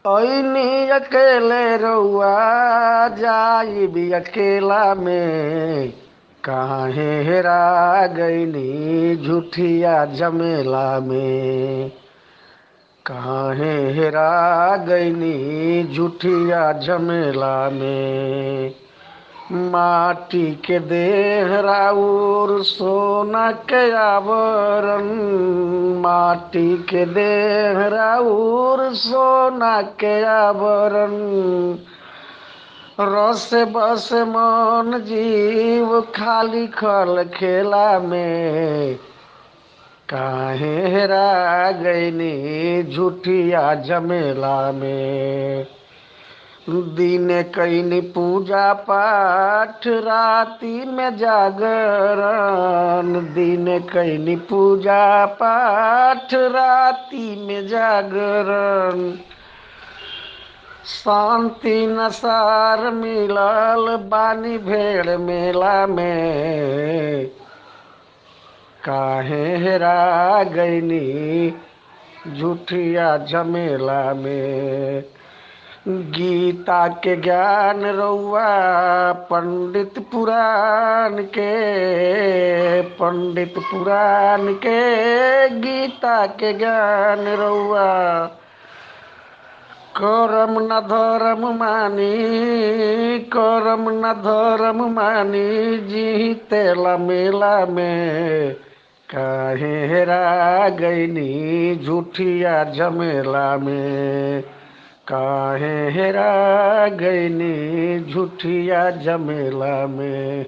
ऐनी अकेले रउआ जाई भी अकेला में। काहे हेरा गईनी झूठिया झमेला में। काहे हेरा गईनी झूठिया झमेला में। माटी के देह राउर सोना के आवरण। माटी के देह राउर सोना के आवरण। रस बस मन जीव खाली खल खेला में। काहे हेरा गईनी झूठिया झमेला में। दिन कैनी पूजा पाठ राति में जागरण। दिन कैनी पूजा पाठ राति में जागरण। शांति नसार मिलल बानी भेड़ मेला में। काहे हेरा गईनी झूठिया झमेला में। गीता के ज्ञान रउआ पंडित पुराण के। पंडित पुराण के गीता के ज्ञान रउआ। करम न धर्म मानी। करम न धर्म मानी जी तेला मेला में। काहे हेरा गईनी झूठिया झमेला में। काहे हेरा गईनी झूठिया झमेला में।